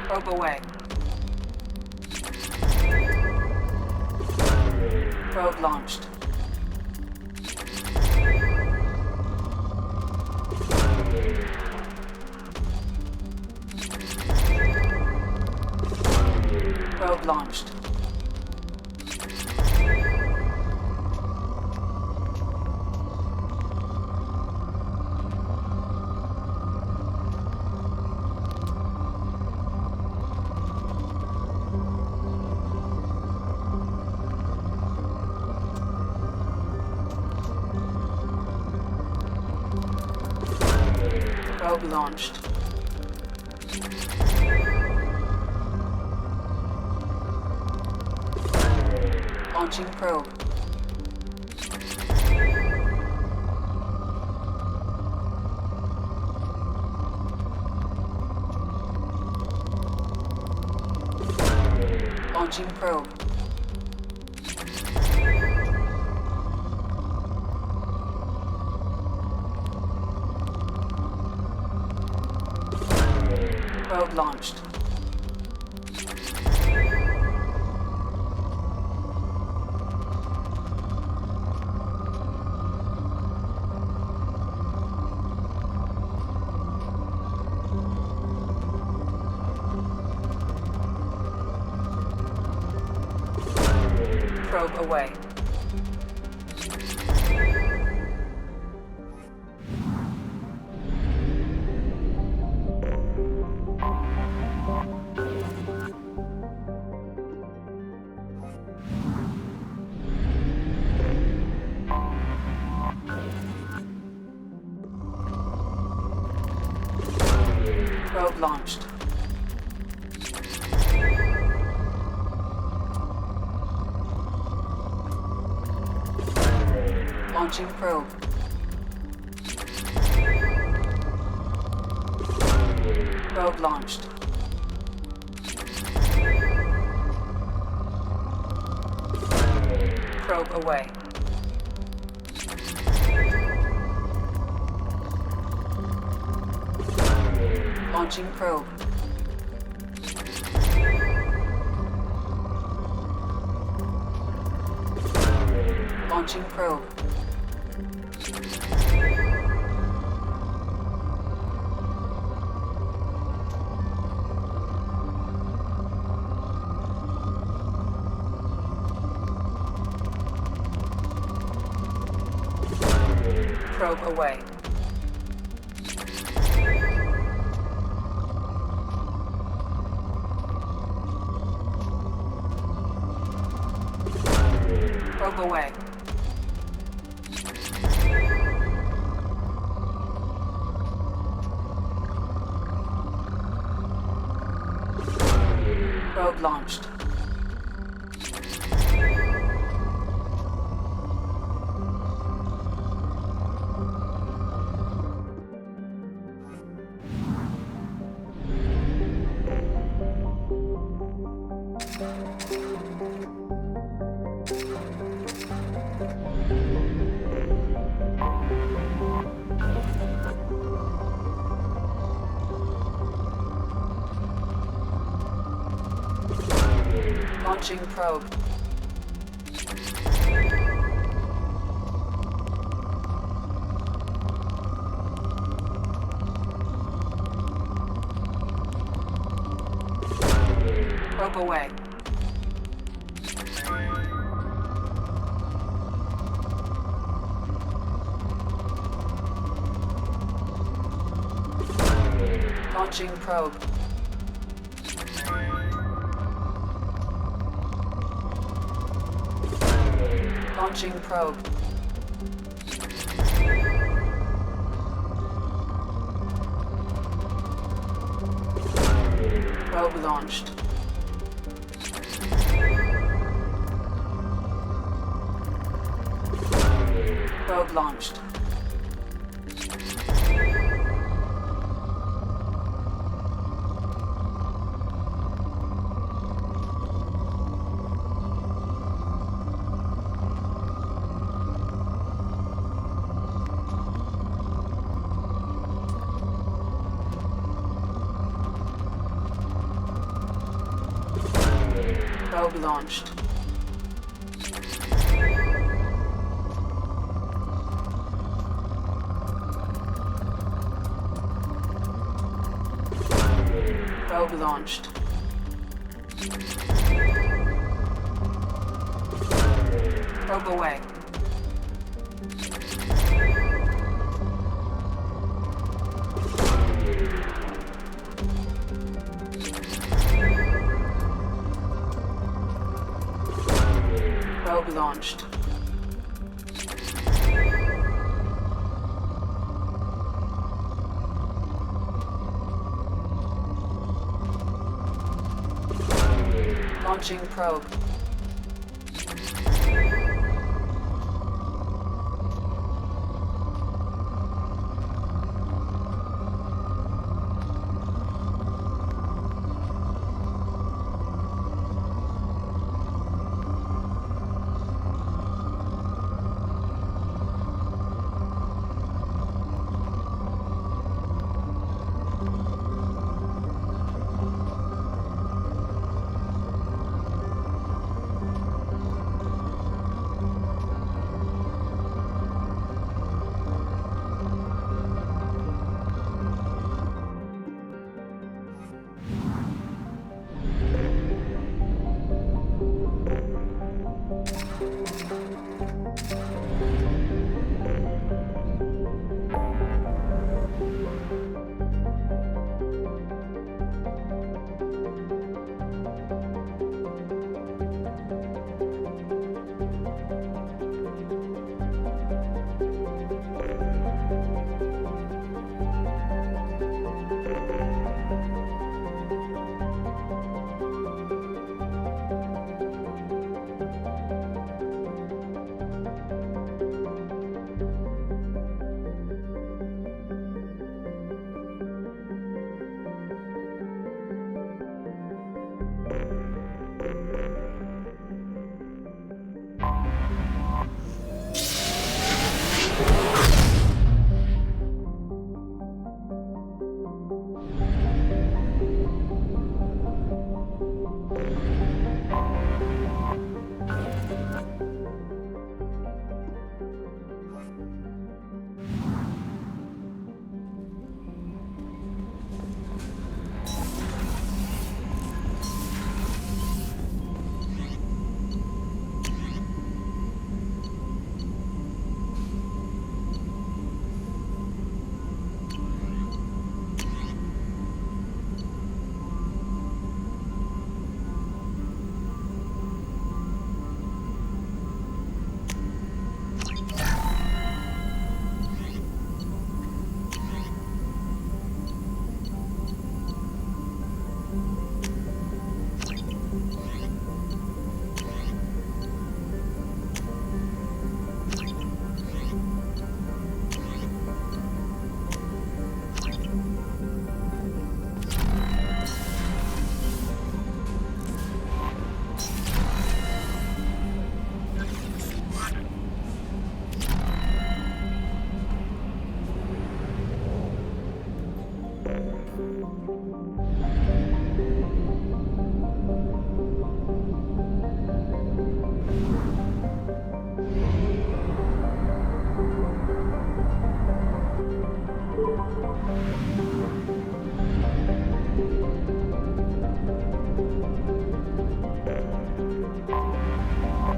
Probe away. Probe launched. Probe launched. Probe launched. Launching probe. Launching probe. Probe launched. Probe away. Probe launched. Launching probe. Probe launched. Probe away. Launching probe. Launching probe. Probe away. Probe away. Probe launched. Launching probe. Probe away. Launching probe. Launching probe. Probe launched. Probe launched. Probe launched. Probe launched. Probe away. Probe launched. Launching probe.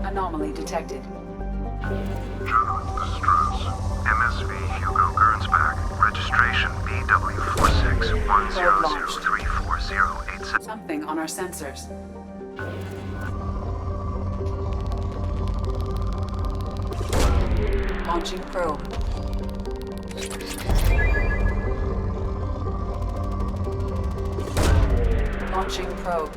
Anomaly detected. Journal, this is Strauss. MSV Hugo Gernsback. Registration BW4610034087. Something on our sensors. Launching probe. Launching probe.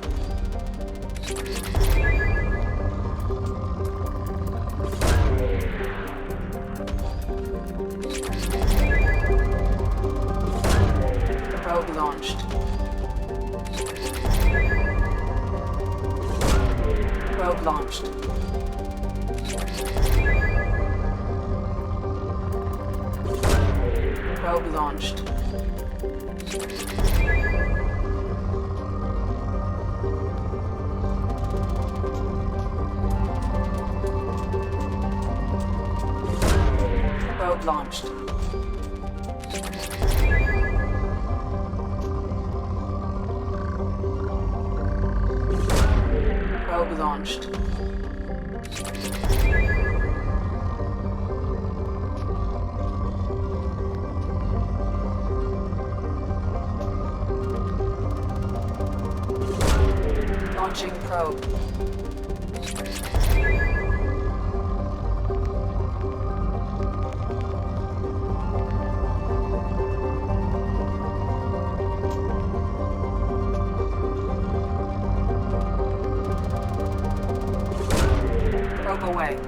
Probe launched. Probe launched. Probe launched. Probe launched. Probe launched. Launching probe. Probe away.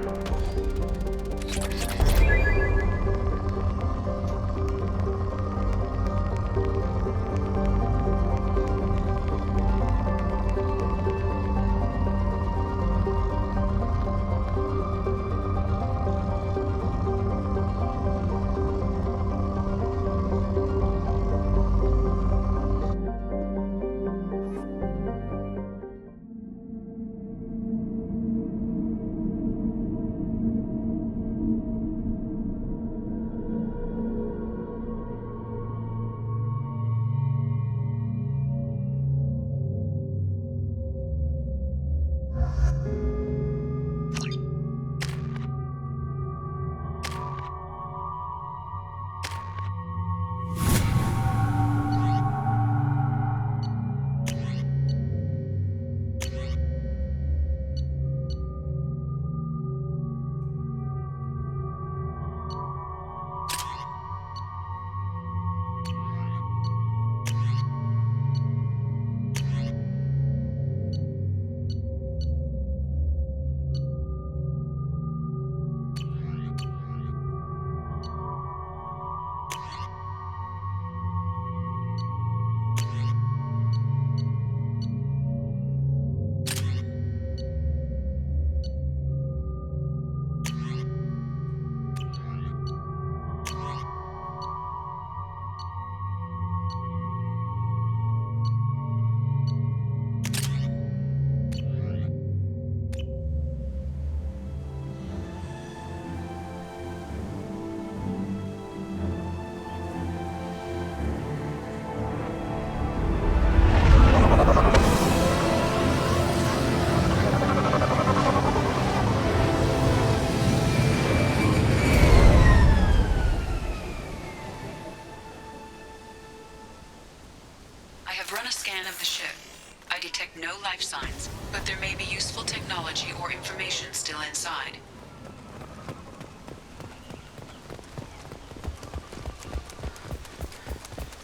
I detect no life signs, but there may be useful technology or information still inside.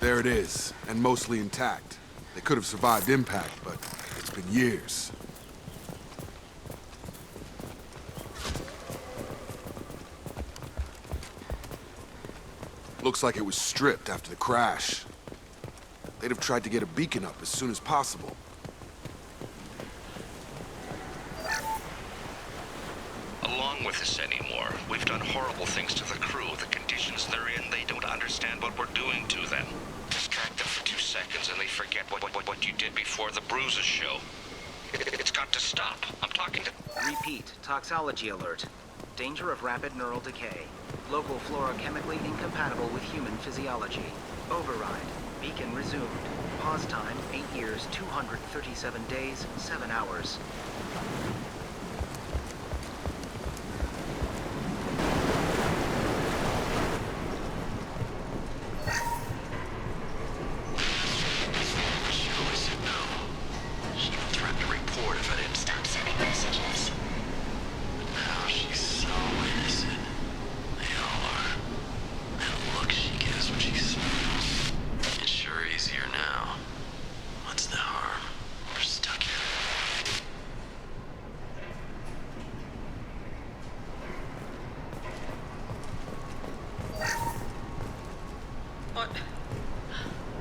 There it is, and mostly intact. They could have survived impact, but it's been years. Looks like it was stripped after the crash. They'd have tried to get a beacon up as soon as possible. Along with this anymore. We've done horrible things to the crew. The conditions they're in, they don't understand what we're doing to them. Distract them for 2 seconds and they forget what you did before the bruises show. It's got to stop. I'm talking to... Repeat. Toxology alert. Danger of rapid neural decay. Local flora chemically incompatible with human physiology. Override. Beacon resumed. Pause time, 8 years, 237 days, 7 hours.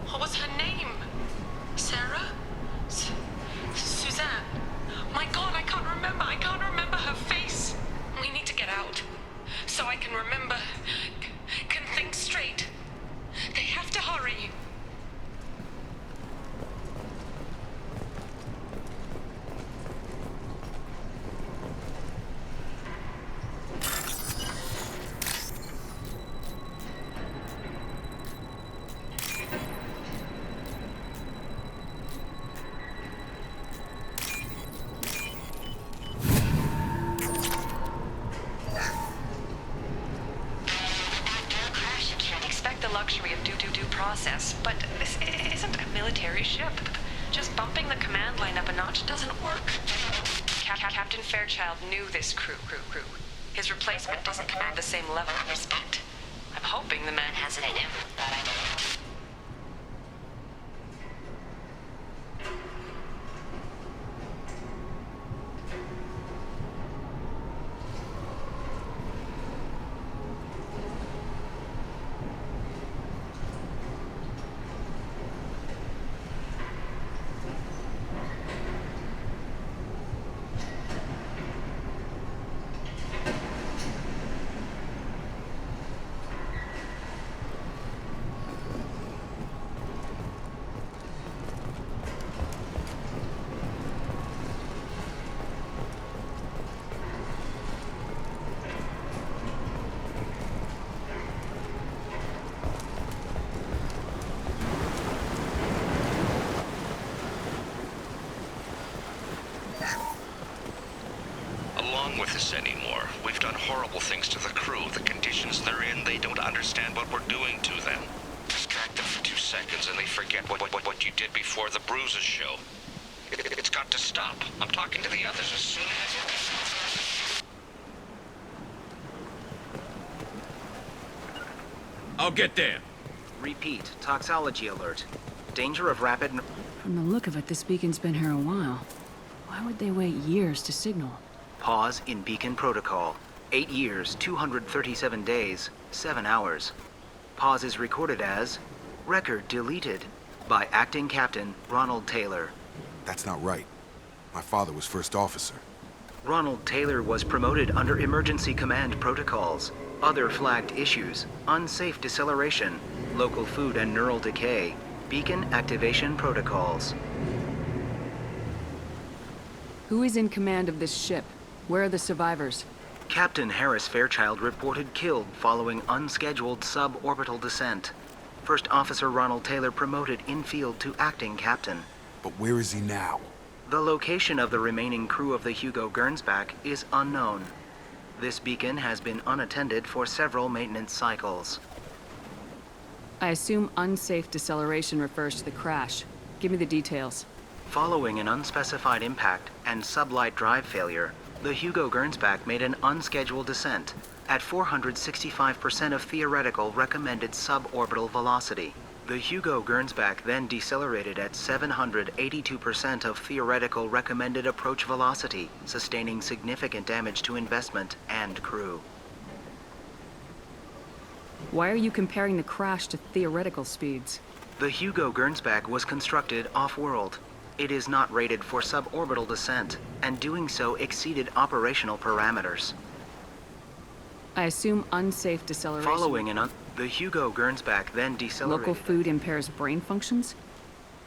What was her name? Sarah? Suzanne? My God, I can't remember. I can't remember her face. We need to get out. So I can remember. Can think straight. They have to hurry. the luxury of due process, but this isn't a military ship. Just bumping the command line up a notch doesn't work. Captain Fairchild knew this crew. His replacement doesn't command the same level of respect. I'm hoping the man has it in him, but I don't know. With us anymore. We've done horrible things to the crew. The conditions they're in, they don't understand what we're doing to them. Distract them for 2 seconds and they forget what you did before the bruises show. It's got to stop. I'm talking to the others as soon as... I'll get there. Repeat, toxology alert. Danger of rapid... From the look of it, this beacon's been here a while. Why would they wait years to signal? Pause in beacon protocol. 8 years, 237 days, 7 hours. Pause is recorded as record deleted by Acting Captain Ronald Taylor. That's not right. My father was first officer. Ronald Taylor was promoted under emergency command protocols. Other flagged issues: unsafe deceleration, local food and neural decay, beacon activation protocols. Who is in command of this ship? Where are the survivors? Captain Harris Fairchild reported killed following unscheduled suborbital descent. First Officer Ronald Taylor promoted in-field to acting captain. But where is he now? The location of the remaining crew of the Hugo Gernsback is unknown. This beacon has been unattended for several maintenance cycles. I assume unsafe deceleration refers to the crash. Give me the details. Following an unspecified impact and sublight drive failure, the Hugo Gernsback made an unscheduled descent at 465% of theoretical recommended suborbital velocity. The Hugo Gernsback then decelerated at 782% of theoretical recommended approach velocity, sustaining significant damage to investment and crew. Why are you comparing the crash to theoretical speeds? The Hugo Gernsback was constructed off-world. It is not rated for suborbital descent, and doing so exceeded operational parameters. I assume unsafe deceleration... Following the Hugo Gernsback then decelerated... Local food impairs brain functions?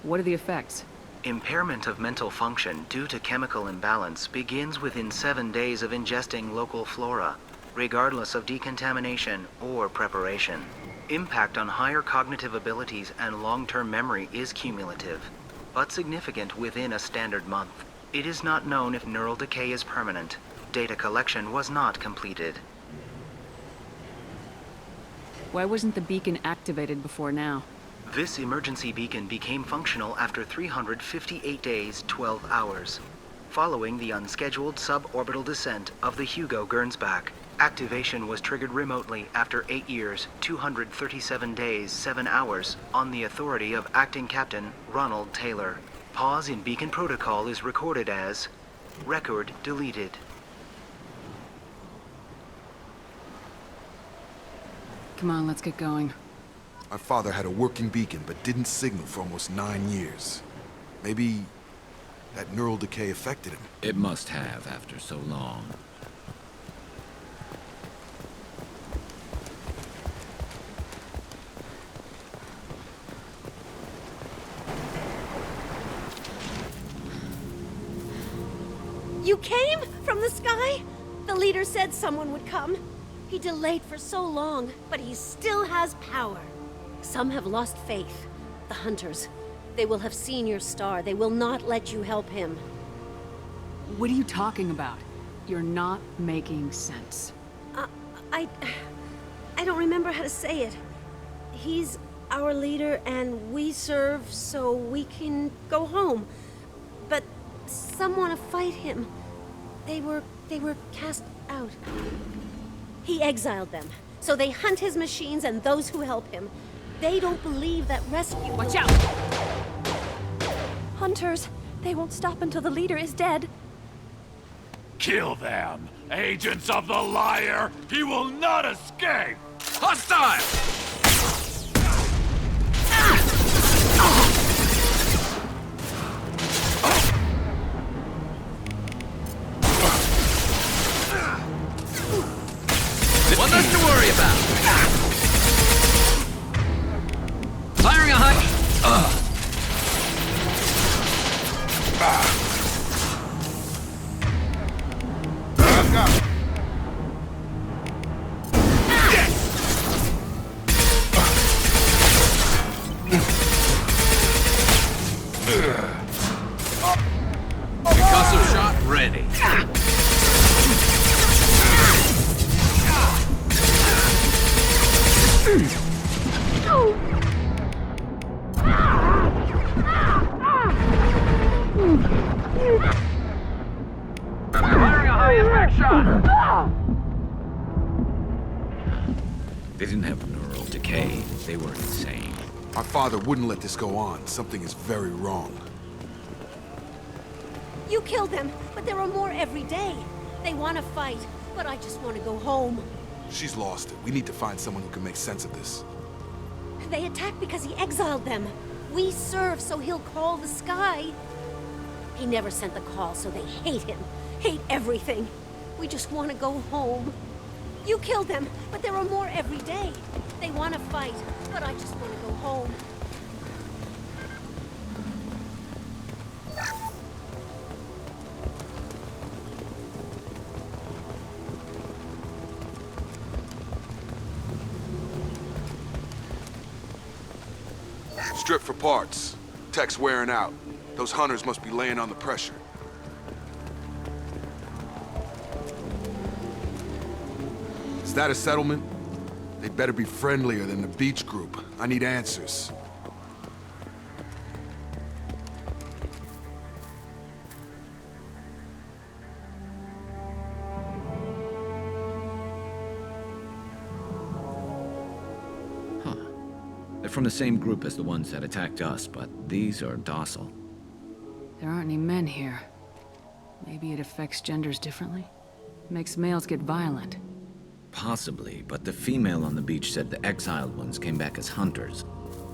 What are the effects? Impairment of mental function due to chemical imbalance begins within 7 days of ingesting local flora, regardless of decontamination or preparation. Impact on higher cognitive abilities and long-term memory is cumulative, but significant within a standard month. It is not known if neural decay is permanent. Data collection was not completed. Why wasn't the beacon activated before now? This emergency beacon became functional after 358 days, 12 hours, following the unscheduled suborbital descent of the Hugo Gernsback. Activation was triggered remotely after 8 years, 237 days, 7 hours, on the authority of Acting Captain Ronald Taylor. Pause in beacon protocol is recorded as record deleted. Come on, let's get going. My father had a working beacon, but didn't signal for almost 9 years. Maybe that neural decay affected him. It must have after so long. You came? From the sky? The leader said someone would come. He delayed for so long, but he still has power. Some have lost faith. The hunters. They will have seen your star. They will not let you help him. What are you talking about? You're not making sense. I don't remember how to say it. He's our leader and we serve so we can go home. But some want to fight him. They were cast out. He exiled them, so they hunt his machines and those who help him. They don't believe that rescue... Watch out! Hunters, they won't stop until the leader is dead. Kill them! Agents of the liar! He will not escape! Hostile! One less to worry about. Firing a hut. Concussive shot ready. Firing a high impact shot. They didn't have neural decay. They were insane. My father wouldn't let this go on. Something is very wrong. You killed them, but there are more every day. They want to fight, but I just want to go home. She's lost it. We need to find someone who can make sense of this. They attack because he exiled them. We serve so he'll call the sky. He never sent the call, so they hate him. Hate everything. We just want to go home. You killed them, but there are more every day. They want to fight, but I just want to go home. Strip for parts. Tech's wearing out. Those hunters must be laying on the pressure. Is that a settlement? They better be friendlier than the beach group. I need answers. They're from the same group as the ones that attacked us, but these are docile. There aren't any men here. Maybe it affects genders differently? Makes males get violent. Possibly, but the female on the beach said the exiled ones came back as hunters.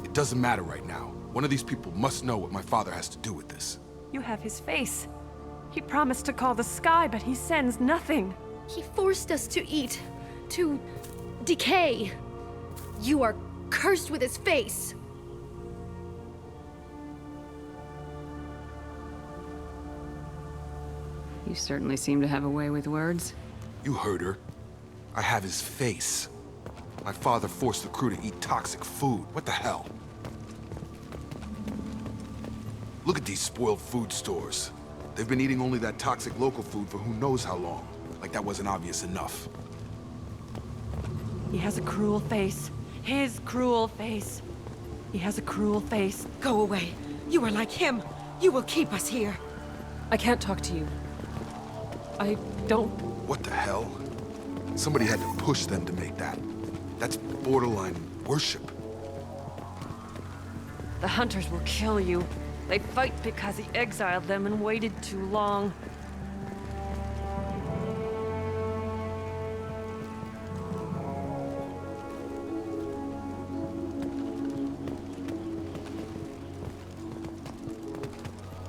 It doesn't matter right now. One of these people must know what my father has to do with this. You have his face. He promised to call the sky, but he sends nothing. He forced us to eat, to decay. You are cursed with his face. You certainly seem to have a way with words. You heard her. I have his face. My father forced the crew to eat toxic food. What the hell? Look at these spoiled food stores. They've been eating only that toxic local food for who knows how long. Like that wasn't obvious enough. He has a cruel face. His cruel face. He has a cruel face. Go away. You are like him. You will keep us here. I can't talk to you. I don't... What the hell? Somebody had to push them to make that. That's borderline worship. The hunters will kill you. They fight because he exiled them and waited too long.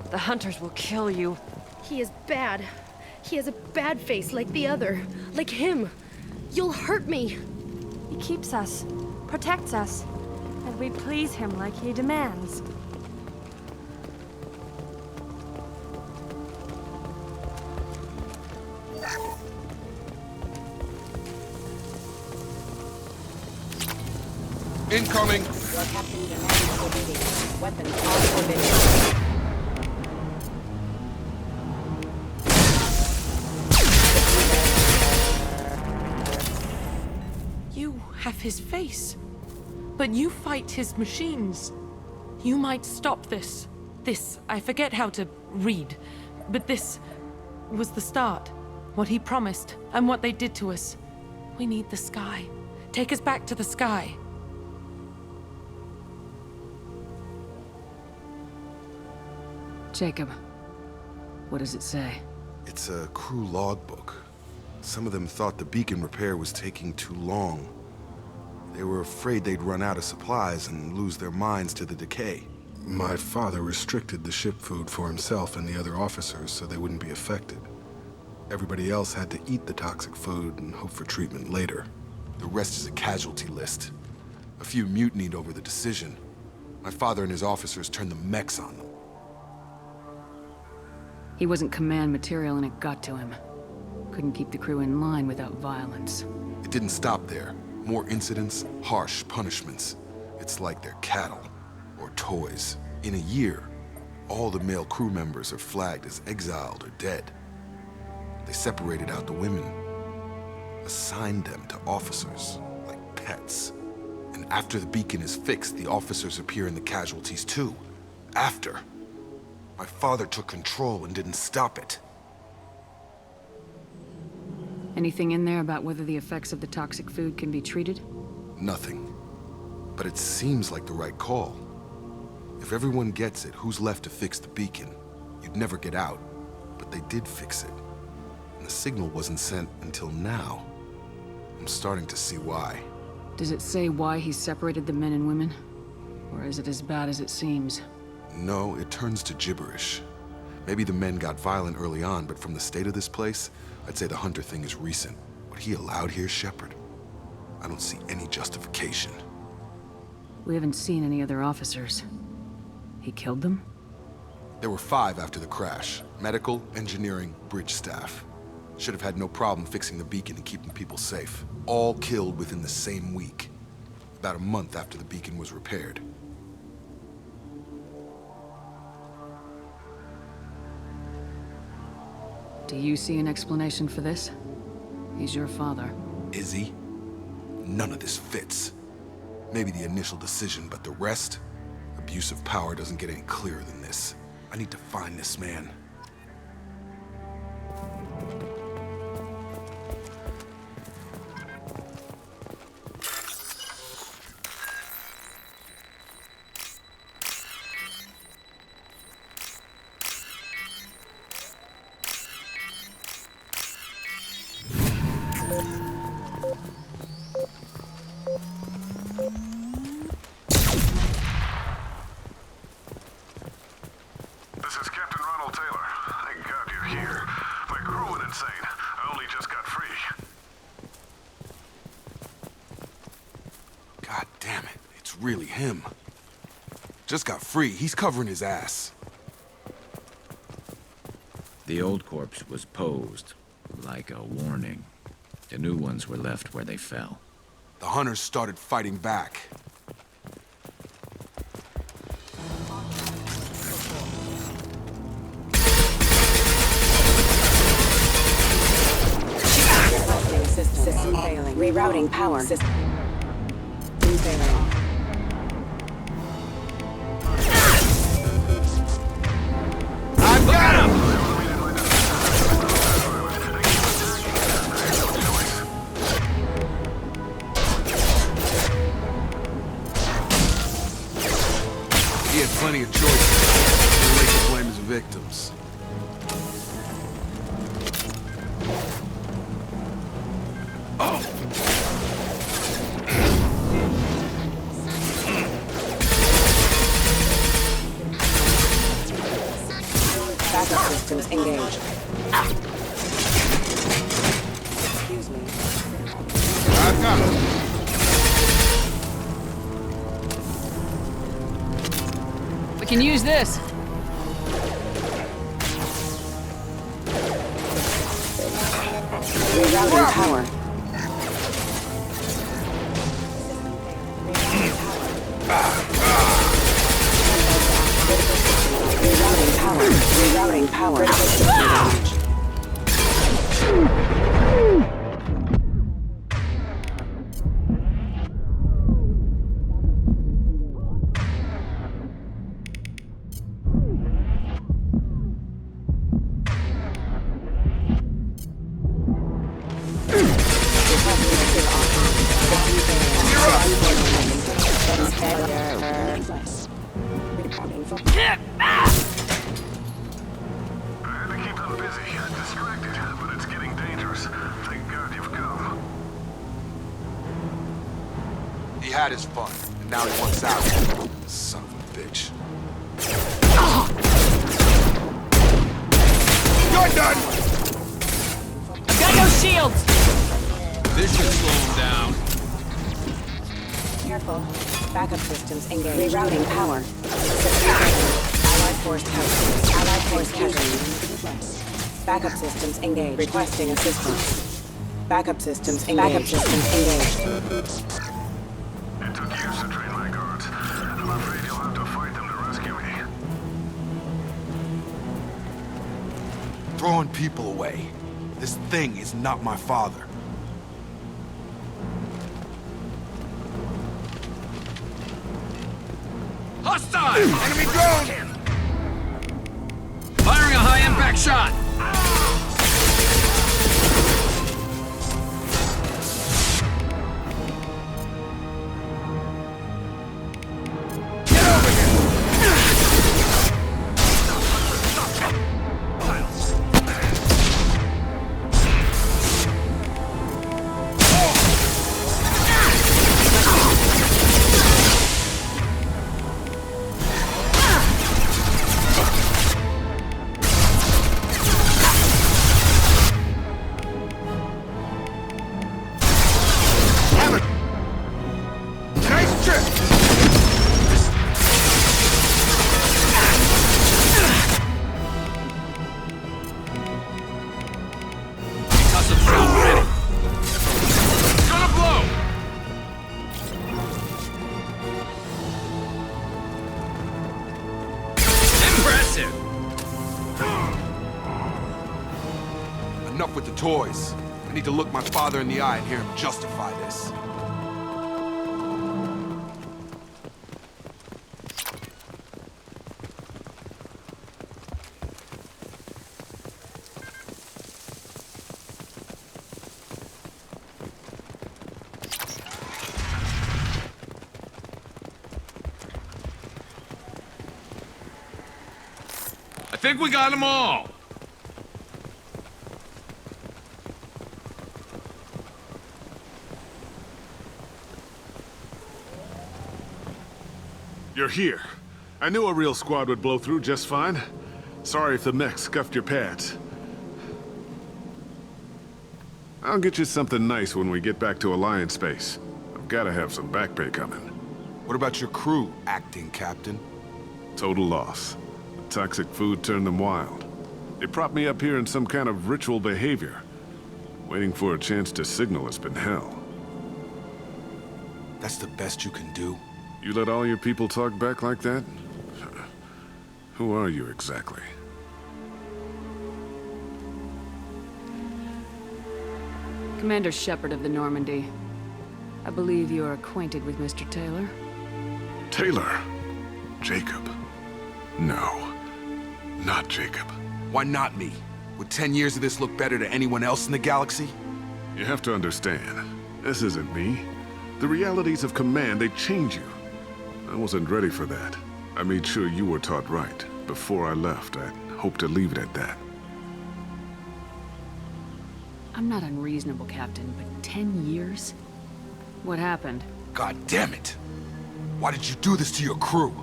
The hunters will kill you. He is bad. He has a bad face like the other. Like him. You'll hurt me. He keeps us, protects us, and we please him like he demands. Incoming! Your captain demands obedience. Weapons are forbidden. You have his face. But you fight his machines. You might stop this. This, I forget how to read, but this was the start. What he promised, and what they did to us. We need the sky. Take us back to the sky. Jacob, what does it say? It's a crew logbook. Some of them thought the beacon repair was taking too long. They were afraid they'd run out of supplies and lose their minds to the decay. My father restricted the ship food for himself and the other officers so they wouldn't be affected. Everybody else had to eat the toxic food and hope for treatment later. The rest is a casualty list. A few mutinied over the decision. My father and his officers turned the mechs on them. He wasn't command material and it got to him. Couldn't keep the crew in line without violence. It didn't stop there. More incidents, harsh punishments. It's like they're cattle, or toys. In a year, all the male crew members are flagged as exiled or dead. They separated out the women, assigned them to officers, like pets. And after the beacon is fixed, the officers appear in the casualties too. After. My father took control and didn't stop it. Anything in there about whether the effects of the toxic food can be treated? Nothing. But it seems like the right call. If everyone gets it, who's left to fix the beacon? You'd never get out. But they did fix it. And the signal wasn't sent until now. I'm starting to see why. Does it say why he separated the men and women? Or is it as bad as it seems? No, it turns to gibberish. Maybe the men got violent early on, but from the state of this place, I'd say the Hunter thing is recent. What he allowed here, Shepard? I don't see any justification. We haven't seen any other officers. He killed them? There were 5 after the crash. Medical, engineering, bridge staff. Should have had no problem fixing the beacon and keeping people safe. All killed within the same week. About a month after the beacon was repaired. Do you see an explanation for this? He's your father. Is he? None of this fits. Maybe the initial decision, but the rest? Abuse of power doesn't get any clearer than this. I need to find this man. This is Captain Ronald Taylor. Thank God you're here. My crew went insane. I only just got free. God damn it, it's really him. Just got free, he's covering his ass. The old corpse was posed, like a warning. The new ones were left where they fell. The hunters started fighting back. System failing. Rerouting power. System failing. I've got him! He had plenty of choices. Too late to blame his victims. Backup systems engaged. Excuse me. I've got him. We can use this. Rerouting power. Rerouting power. I had to keep them busy, distracted, but it's getting dangerous. Thank God you've come. He had his fun, and now he wants out. Son of a bitch. You're done! I've got no shields! This should slow him down. Careful. Backup systems engaged. Rerouting power. Allied force casualty. Allied force casualty. Backup systems engaged. Requesting assistance. Backup systems engaged. Backup systems engaged. It took years to train my guards. I'm afraid you'll have to fight them to rescue me. Throwing people away. This thing is not my father. Hostile! Enemy drone! Firing a high-impact shot! Get over here! Enough with the toys. I need to look my father in the eye and hear him justify this. I think we got them all! You're here. I knew a real squad would blow through just fine. Sorry if the mech scuffed your pads. I'll get you something nice when we get back to Alliance space. I've gotta have some back pay coming. What about your crew, acting captain? Total loss. The toxic food turned them wild. They propped me up here in some kind of ritual behavior. Waiting for a chance to signal has been hell. That's the best you can do? You let all your people talk back like that? Who are you exactly? Commander Shepard of the Normandy. I believe you are acquainted with Mr. Taylor. Taylor? Jacob? No. Not Jacob. Why not me? Would 10 years of this look better to anyone else in the galaxy? You have to understand, this isn't me. The realities of command, they change you. I wasn't ready for that. I made sure you were taught right. Before I left, I hoped to leave it at that. I'm not unreasonable, Captain, but 10 years? What happened? God damn it! Why did you do this to your crew?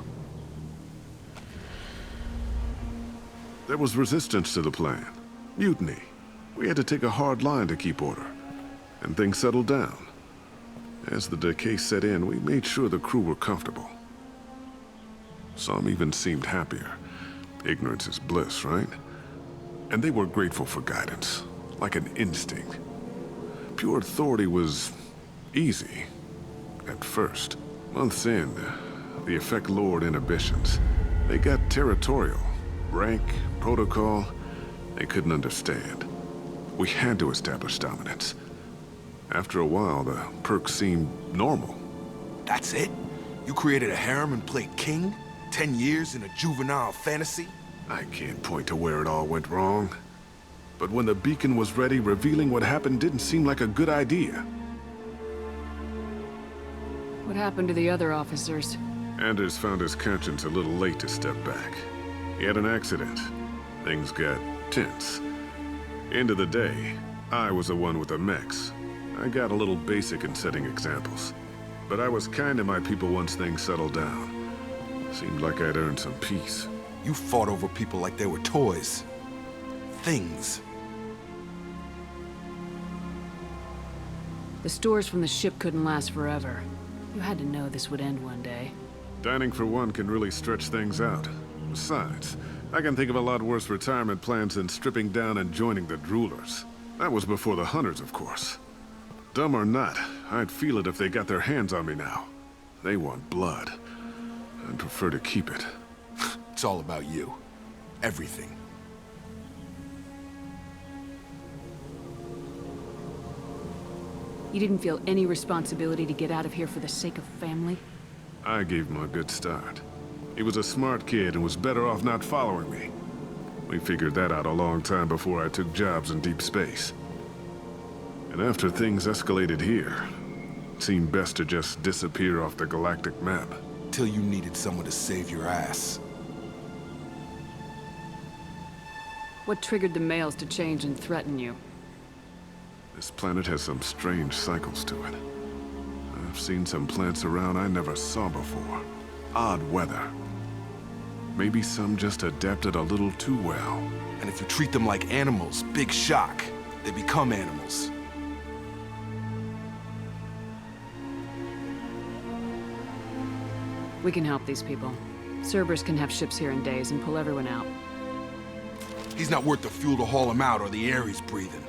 There was resistance to the plan. Mutiny. We had to take a hard line to keep order. And things settled down. As the decay set in, we made sure the crew were comfortable. Some even seemed happier. Ignorance is bliss, right? And they were grateful for guidance, like an instinct. Pure authority was easy, at first. Months in, the effect lowered inhibitions. They got territorial. Rank, protocol, they couldn't understand. We had to establish dominance. After a while, the perks seemed normal. That's it? You created a harem and played king? 10 years in a juvenile fantasy? I can't point to where it all went wrong. But when the beacon was ready, revealing what happened didn't seem like a good idea. What happened to the other officers? Anders found his conscience a little late to step back. He had an accident. Things got tense. End of the day, I was the one with the mechs. I got a little basic in setting examples. But I was kind to my people once things settled down. Seemed like I'd earned some peace. You fought over people like they were toys. Things. The stores from the ship couldn't last forever. You had to know this would end one day. Dining for one can really stretch things out. Besides, I can think of a lot worse retirement plans than stripping down and joining the droolers. That was before the hunters, of course. Dumb or not, I'd feel it if they got their hands on me now. They want blood. I'd prefer to keep it. It's all about you. Everything. You didn't feel any responsibility to get out of here for the sake of family? I gave him a good start. He was a smart kid and was better off not following me. We figured that out a long time before I took jobs in deep space. And after things escalated here, it seemed best to just disappear off the galactic map. Till you needed someone to save your ass. What triggered the males to change and threaten you? This planet has some strange cycles to it. I've seen some plants around I never saw before. Odd weather. Maybe some just adapted a little too well. And if you treat them like animals, big shock. They become animals. We can help these people. Cerberus can have ships here in days and pull everyone out. He's not worth the fuel to haul him out or the air he's breathing.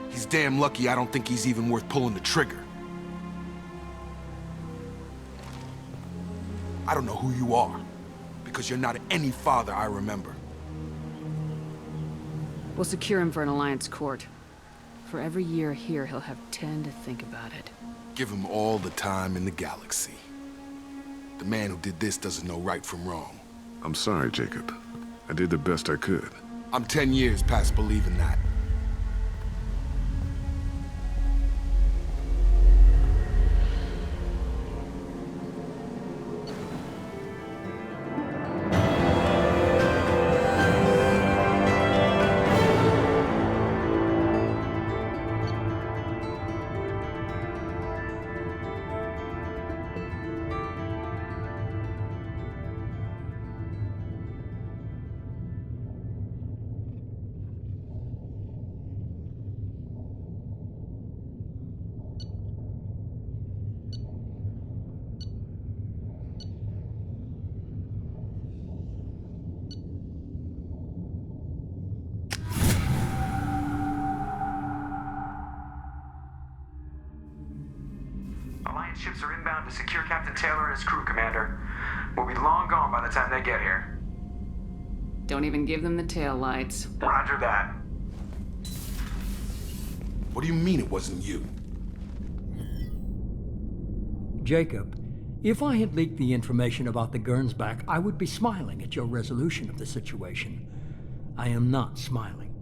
He's damn lucky I don't think he's even worth pulling the trigger. I don't know who you are, because you're not any father I remember. We'll secure him for an Alliance court. For every year here, he'll have 10 to think about it. Give him all the time in the galaxy. The man who did this doesn't know right from wrong. I'm sorry, Jacob. I did the best I could. I'm 10 years past believing that. Alliance ships are inbound to secure Captain Taylor and his crew, Commander. We'll be long gone by the time they get here. Don't even give them the tail lights. Roger that. What do you mean it wasn't you? Jacob, if I had leaked the information about the Gernsback, I would be smiling at your resolution of the situation. I am not smiling.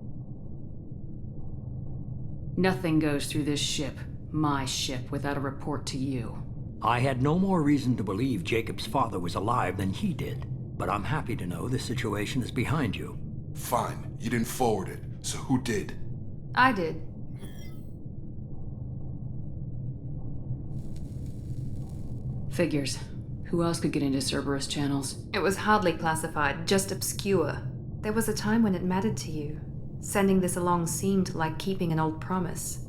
Nothing goes through this ship, my ship, without a report to you. I had no more reason to believe Jacob's father was alive than he did, but I'm happy to know the situation is behind you. Fine, you didn't forward it, so who did? I did. Figures. Who else could get into Cerberus channels? It was hardly classified, just obscure. There was a time when it mattered to you. Sending this along seemed like keeping an old promise.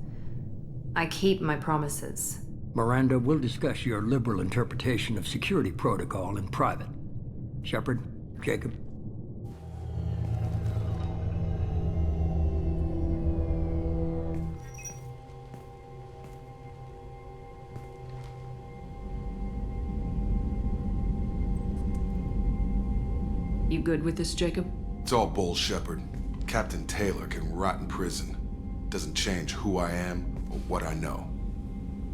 I keep my promises. Miranda, we'll discuss your liberal interpretation of security protocol in private. Shepard, Jacob. You good with this, Jacob? It's all bull, Shepard. Captain Taylor can rot in prison. Doesn't change who I am or what I know.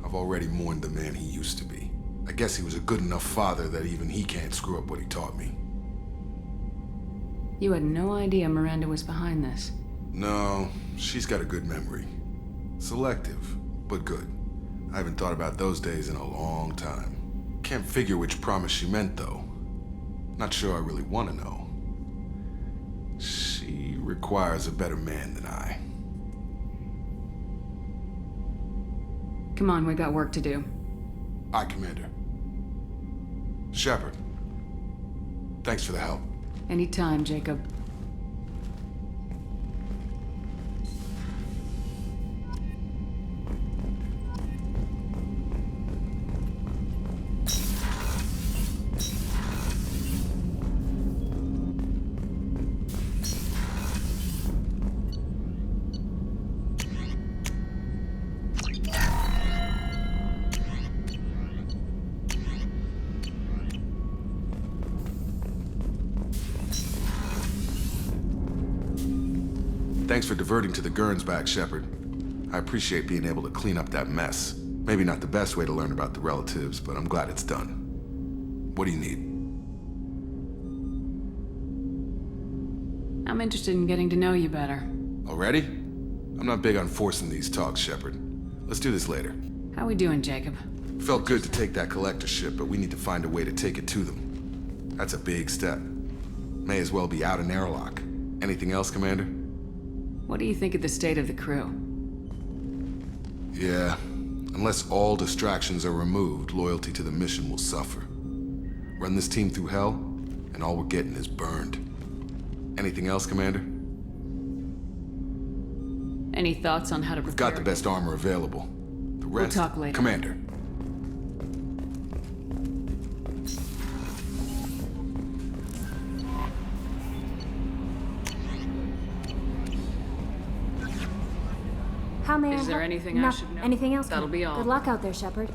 I've already mourned the man he used to be. I guess he was a good enough father that even he can't screw up what he taught me. You had no idea Miranda was behind this. No, she's got a good memory. Selective, but good. I haven't thought about those days in a long time. Can't figure which promise she meant, though. Not sure I really want to know. She requires a better man than I. Come on, we got work to do. Aye, Commander. Shepard. Thanks for the help. Anytime, Jacob. Thanks for diverting to the Gurns back, Shepard. I appreciate being able to clean up that mess. Maybe not the best way to learn about the relatives, but I'm glad it's done. What do you need? I'm interested in getting to know you better. Already? I'm not big on forcing these talks, Shepard. Let's do this later. How we doing, Jacob? Felt good to take that collector ship, but we need to find a way to take it to them. That's a big step. May as well be out an airlock. Anything else, Commander? What do you think of the state of the crew? Yeah, unless all distractions are removed, loyalty to the mission will suffer. Run this team through hell, and all we're getting is burned. Anything else, Commander? Any thoughts on how to prepare? We've got the best armor available. The rest, we'll talk later. Commander. How may I Is there help? anything I should know? Anything else? That'll be all. Good luck out there, Shepard.